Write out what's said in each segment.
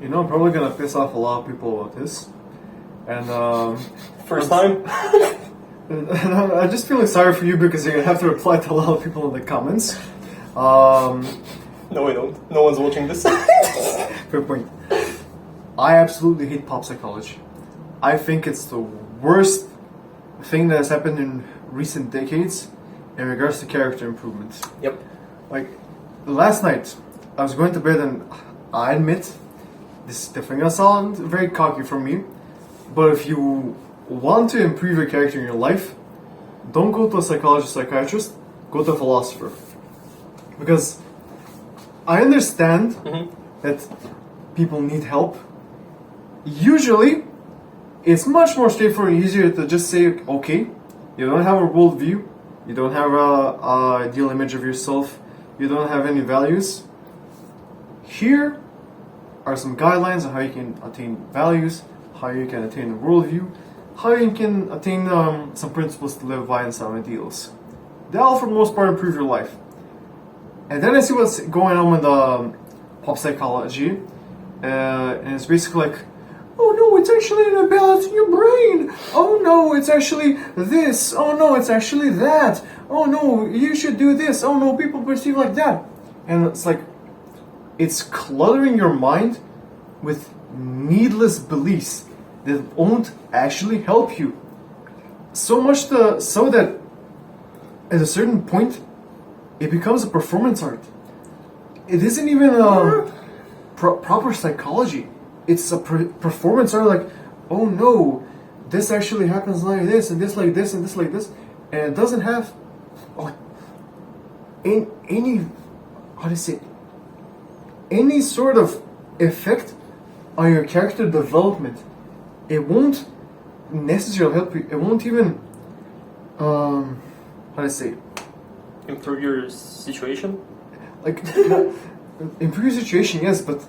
You know, I'm probably gonna piss off a lot of people about this. And First time? and I'm just feeling sorry for you because you're gonna have to reply to a lot of people in the comments. No, I don't. No one's watching this. Fair point. I absolutely hate pop psychology. I think it's the worst thing that has happened in recent decades in regards to character improvement. Yep. Like, last night, I was going to bed and I admit, this is definitely gonna sound very cocky from me, but if you want to improve your character in your life, don't go to a psychologist, psychiatrist, go to a philosopher. Because I understand that people need help. Usually, it's much more straightforward and easier to just say, okay, you don't have a worldview, you don't have a ideal image of yourself, you don't have any values. Here are some guidelines on how you can attain values, how you can attain a worldview, how you can attain some principles to live by and some ideals. They'll, for the most part, improve your life. And then I see what's going on with pop psychology, and it's basically like, oh no, it's actually an imbalance in your brain. Oh no, it's actually this. Oh no, it's actually that. Oh no, you should do this. Oh no, people perceive like that. And it's like, it's cluttering your mind with needless beliefs that won't actually help you. So much so that at a certain point, it becomes a performance art. It isn't even proper psychology. It's a performance art. Like, oh no, this actually happens like this, and this like this, and this like this, and it doesn't have like any how to say, any sort of effect on your character development. It won't necessarily help you. It won't even how to say, Improve your situation? like improve your situation, yes, but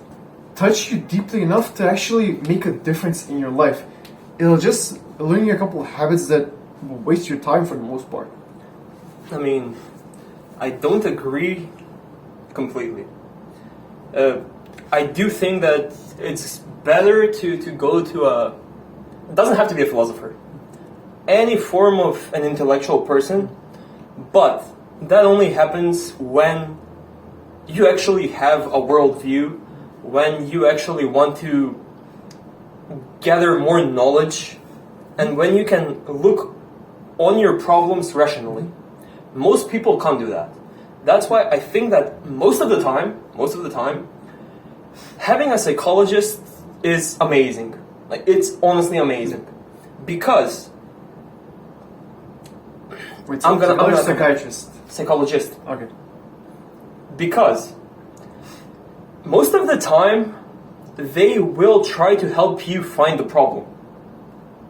touch you deeply enough to actually make a difference in your life. It'll just learn you a couple of habits that will waste your time for the most part. I mean, I don't agree completely. I do think that it's better to go to it doesn't have to be a philosopher, any form of an intellectual person, but that only happens when you actually have a worldview, when you actually want to gather more knowledge, and when you can look on your problems rationally. Most people can't do that. That's why I think that most of the time, having a psychologist is amazing. Like, it's honestly amazing. Because Wait, I'm gonna psychiatrist. Psychologist. Okay. Because most of the time, they will try to help you find the problem.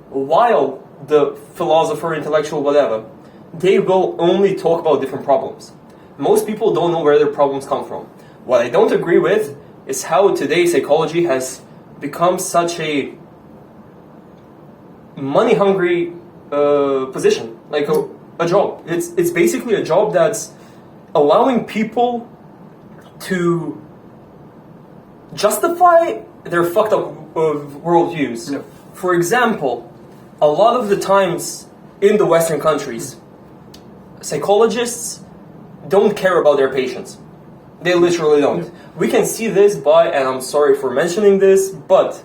While the philosopher, intellectual, whatever, they will only talk about different problems. Most people don't know where their problems come from. What I don't agree with is how today psychology has become such a money-hungry position, like a job. It's basically a job that's allowing people to justify their fucked up worldviews. Yep. For example, a lot of the times in the Western countries, psychologists don't care about their patients. They literally don't. Yep. We can see this by, and I'm sorry for mentioning this, but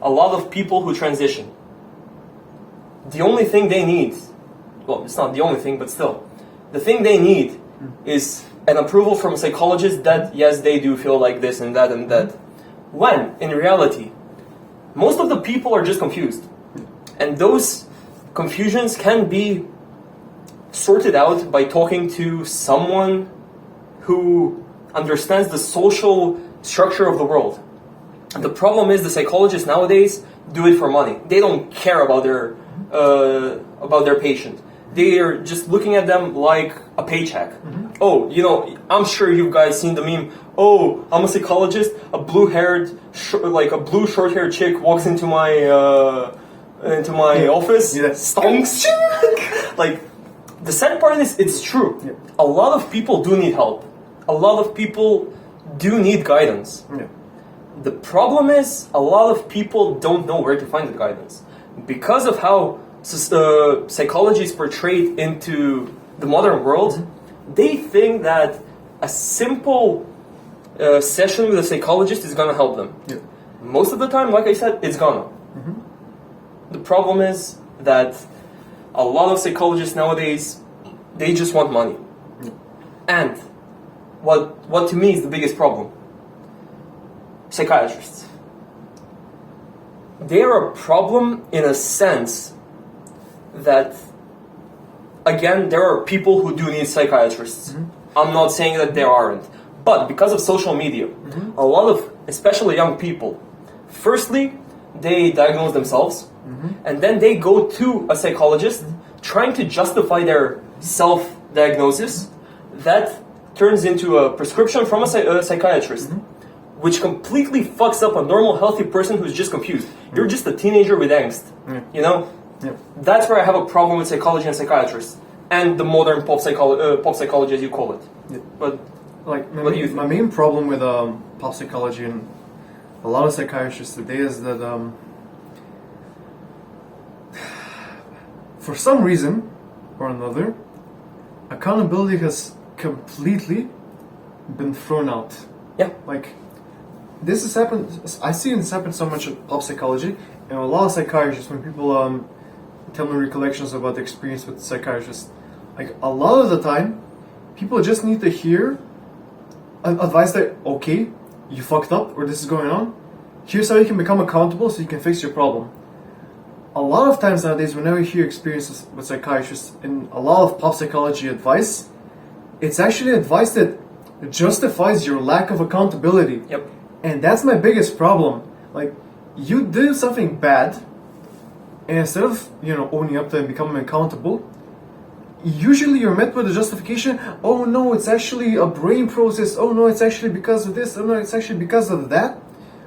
a lot of people who transition, the only thing they need, well, it's not the only thing, but still, the thing they need is an approval from a psychologist that, yes, they do feel like this and that and that. When, in reality, most of the people are just confused. And those confusions can be sorted out by talking to someone who understands the social structure of the world. The problem is the psychologists nowadays do it for money. They don't care about their patient. They are just looking at them like a paycheck. Oh, you know, I'm sure you guys seen the meme. Oh, I'm a psychologist. A blue-haired, like a blue short-haired chick walks into my office. Yeah. Stonks. Like, the sad part is, it's true. Yeah. A lot of people do need help. A lot of people do need guidance. Yeah. The problem is a lot of people don't know where to find the guidance because of how psychology is portrayed into the modern world. They think that a simple session with a psychologist is gonna help them. Yeah. Most of the time, like I said, it's gonna. The problem is that a lot of psychologists nowadays, they just want money. And what to me is the biggest problem? Psychiatrists. They are a problem in a sense that, again, there are people who do need psychiatrists. I'm not saying that there aren't. But because of social media, a lot of, especially young people, firstly, they diagnose themselves, and then they go to a psychologist trying to justify their self-diagnosis. That turns into a prescription from a psychiatrist, which completely fucks up a normal, healthy person who's just confused. You're just a teenager with angst, you know? Yeah. That's where I have a problem with psychology and psychiatrists, and the modern pop psychology, as you call it. Yeah. But Like what do you think? my main problem with pop psychology and a lot of psychiatrists today is that for some reason or another, accountability has completely been thrown out. Yeah. Like, this has happened. I see this happen so much at pop psychology, and a lot of psychiatrists, when people tell me recollections about the experience with psychiatrists, like a lot of the time, people just need to hear advice that, okay, you fucked up, or this is going on. Here's how you can become accountable so you can fix your problem. A lot of times nowadays, whenever you hear experiences with psychiatrists and a lot of pop psychology advice, it's actually advice that justifies your lack of accountability. Yep. And that's my biggest problem. Like, you did something bad, and instead of, owning up to it and becoming accountable, usually you're met with a justification. Oh no, it's actually a brain process. Oh no, it's actually because of this. Oh no, it's actually because of that,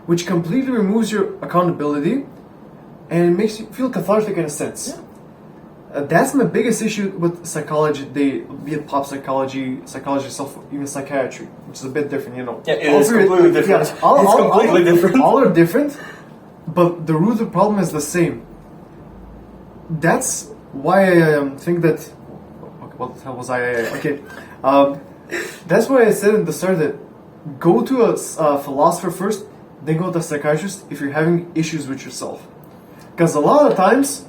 which completely removes your accountability and makes you feel cathartic in a sense. Yeah. That's my biggest issue with psychology. Be it pop psychology, psychology itself, even psychiatry, which is a bit different, Yeah, it is completely different. It's completely different. All are different, but the root of the problem is the same. That's why I think that. What the hell was I? Okay, that's why I said at the start that go to a philosopher first, then go to a psychiatrist if you're having issues with yourself. Because a lot of times,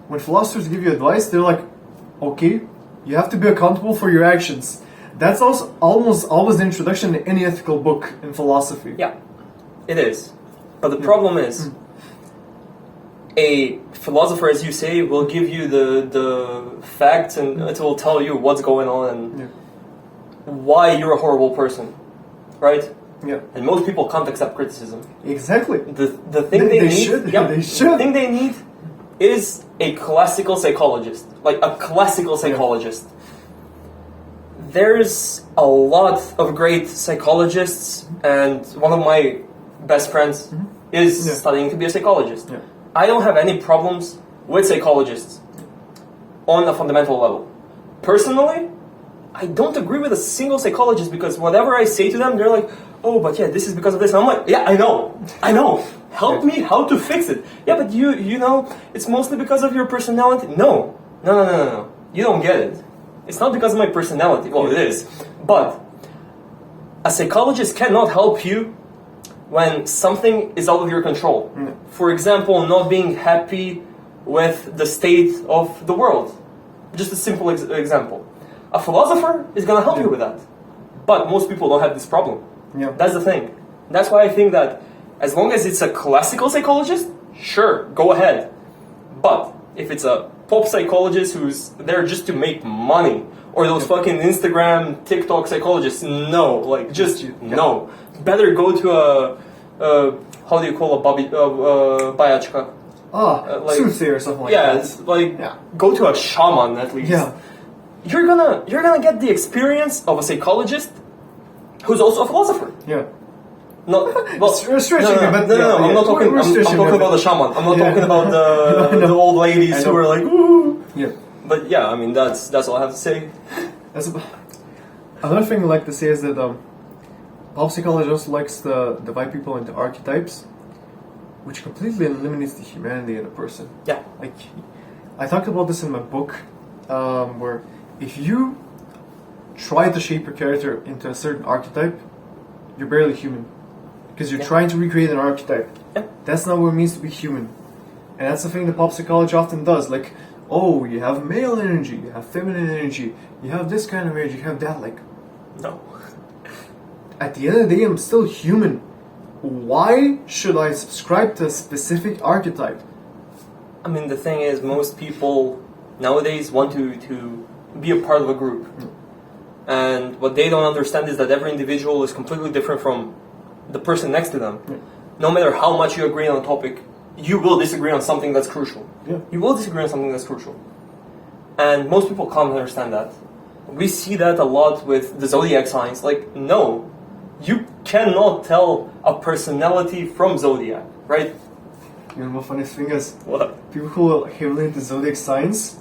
when philosophers give you advice, they're like, okay, you have to be accountable for your actions. That's also almost always the introduction to any ethical book in philosophy. Yeah, it is. But the problem is, a philosopher, as you say, will give you the facts and it will tell you what's going on and why you're a horrible person, right? Yeah. And most people can't accept criticism. Exactly. The thing they need, should. Yeah, They should. The thing they need is a classical psychologist, like a classical psychologist. There's a lot of great psychologists, and one of my best friends is studying to be a psychologist. Yeah. I don't have any problems with psychologists on a fundamental level. Personally, I don't agree with a single psychologist because whatever I say to them, they're like, oh, but yeah, this is because of this. And I'm like, yeah, I know. Help me how to fix it. Yeah, but you know, it's mostly because of your personality. No. You don't get it. It's not because of my personality. Well, it is. But a psychologist cannot help you when something is out of your control. For example, not being happy with the state of the world. Just a simple example. A philosopher is going to help you with that. But most people don't have this problem. Yeah. That's the thing. That's why I think that as long as it's a classical psychologist, sure, go ahead. But if it's a pop psychologist who's there just to make money, or those fucking Instagram, TikTok psychologists, no. Like, just no. Better go to a how do you call a bayachka? Like, soothsayer or something like yeah, that. it's like go to a shaman at least. Yeah. You're gonna get the experience of a psychologist who's also a philosopher. Yeah. No, well, We're stretching no, a bit. no, I'm not talking. I'm talking about the shaman. I'm not talking about the old ladies who are like, ooh. Yeah. But yeah, I mean that's all I have to say. Another thing I like to say is that Pop psychology also likes to divide people into archetypes, which completely eliminates the humanity in a person. Yeah. Like, I talked about this in my book, where if you try to shape your character into a certain archetype, you're barely human. Because you're Yeah. trying to recreate an archetype. Yeah. That's not what it means to be human. And that's the thing that pop psychology often does. Like, oh, you have male energy, you have feminine energy, you have this kind of energy, you have that. Like, No. at the end of the day, I'm still human. Why should I subscribe to a specific archetype? I mean, the thing is, most people nowadays want to be a part of a group. And what they don't understand is that every individual is completely different from the person next to them. Yeah. No matter how much you agree on a topic, you will disagree on something that's crucial. Yeah. You will disagree on something that's crucial. And most people can't understand that. We see that a lot with the zodiac signs. Like, no, you cannot tell a personality from zodiac, right? You know what funny thing is? What? People who are heavily into zodiac signs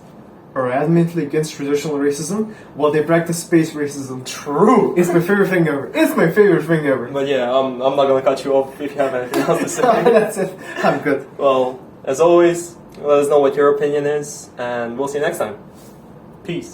are adamantly against traditional racism while they practice space racism. True. It's my favorite thing ever. It's my favorite thing ever. But yeah, I'm not gonna cut you off if you have anything else to say. That's it. I'm good. Well, as always, let us know what your opinion is, and we'll see you next time. Peace.